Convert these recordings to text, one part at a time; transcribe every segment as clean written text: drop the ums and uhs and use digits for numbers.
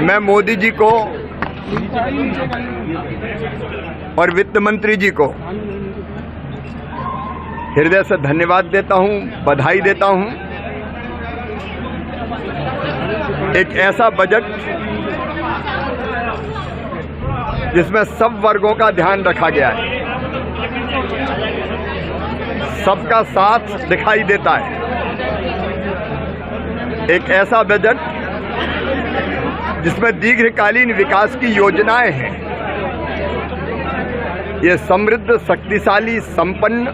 मैं मोदी जी को और वित्त मंत्री जी को हृदय से धन्यवाद देता हूं, बधाई देता हूं। एक ऐसा बजट जिसमें सब वर्गों का ध्यान रखा गया है, सबका साथ दिखाई देता है। एक ऐसा बजट जिसमें दीर्घकालीन विकास की योजनाएं हैं। ये समृद्ध, शक्तिशाली, संपन्न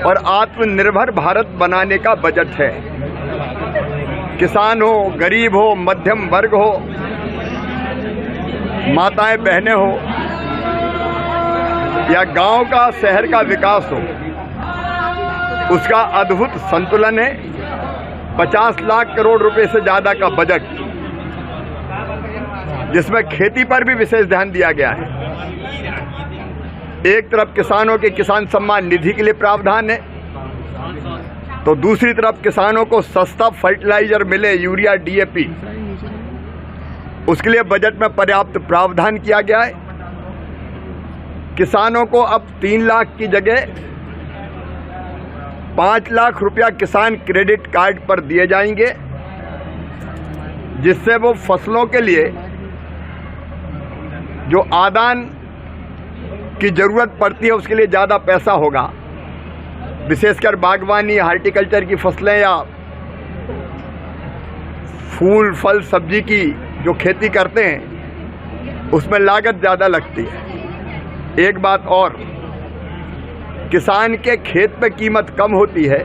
और आत्मनिर्भर भारत बनाने का बजट है। किसान हो, गरीब हो, मध्यम वर्ग हो, माताएं बहनें हो या गांव का, शहर का विकास हो, उसका अद्भुत संतुलन है। 50 लाख करोड़ रुपए से ज्यादा का बजट, जिसमें खेती पर भी विशेष ध्यान दिया गया है। एक तरफ किसानों के किसान सम्मान निधि के लिए प्रावधान है, तो दूसरी तरफ किसानों को सस्ता फर्टिलाइजर मिले, यूरिया, डीएपी, उसके लिए बजट में पर्याप्त प्रावधान किया गया है। किसानों को अब 3 लाख की जगह 5 लाख रुपया किसान क्रेडिट कार्ड पर दिए जाएंगे, जिससे वो फसलों के लिए जो आदान की जरूरत पड़ती है उसके लिए ज़्यादा पैसा होगा। विशेषकर बागवानी, हार्टिकल्चर की फसलें या फूल, फल, सब्जी की जो खेती करते हैं उसमें लागत ज़्यादा लगती है। एक बात और, किसान के खेत पे कीमत कम होती है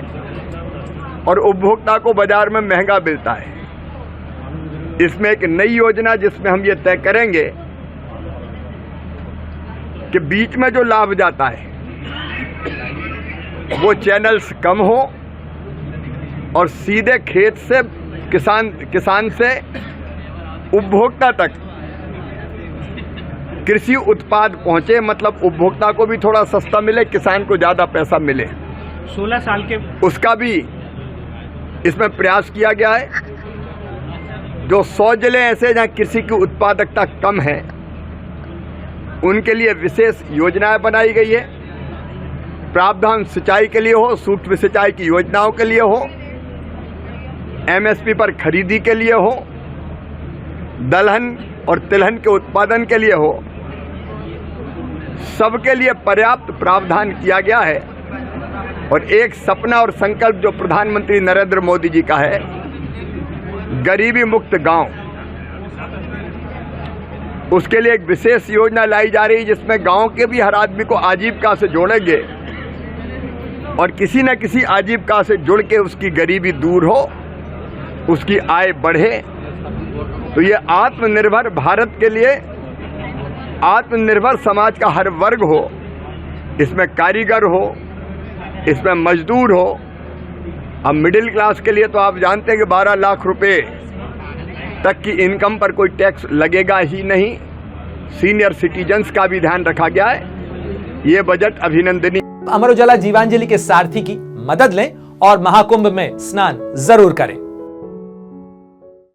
और उपभोक्ता को बाजार में महंगा मिलता है। इसमें एक नई योजना जिसमें हम ये तय करेंगे कि बीच में जो लाभ जाता है वो चैनल्स कम हो और सीधे खेत से किसान से उपभोक्ता तक कृषि उत्पाद पहुंचे। मतलब उपभोक्ता को भी थोड़ा सस्ता मिले, किसान को ज़्यादा पैसा मिले। 16 साल के उसका भी इसमें प्रयास किया गया है। जो 100 जिले ऐसे जहां कृषि की उत्पादकता कम है, उनके लिए विशेष योजनाएं बनाई गई है। प्रावधान सिंचाई के लिए हो, सूक्ष्म सिंचाई की योजनाओं के लिए हो, एमएसपी पर खरीदी के लिए हो, दलहन और तिलहन के उत्पादन के लिए हो, सबके लिए पर्याप्त प्रावधान किया गया है। और एक सपना और संकल्प जो प्रधानमंत्री नरेंद्र मोदी जी का है, गरीबी मुक्त गांव, उसके लिए एक विशेष योजना लाई जा रही है, जिसमें गांव के भी हर आदमी को आजीविका से जोड़ेंगे और किसी न किसी आजीविका से जुड़ के उसकी गरीबी दूर हो, उसकी आय बढ़े। तो ये आत्मनिर्भर भारत के लिए आत्मनिर्भर समाज का हर वर्ग हो, इसमें कारीगर हो, इसमें मजदूर हो। अब मिडिल क्लास के लिए तो आप जानते हैं कि 12 लाख रुपए तक की इनकम पर कोई टैक्स लगेगा ही नहीं। सीनियर सिटीजन्स का भी ध्यान रखा गया है। ये बजट अभिनंदनीय। अमर उजाला जीवांजलि के सारथी की मदद लें और महाकुंभ में स्नान जरूर करें।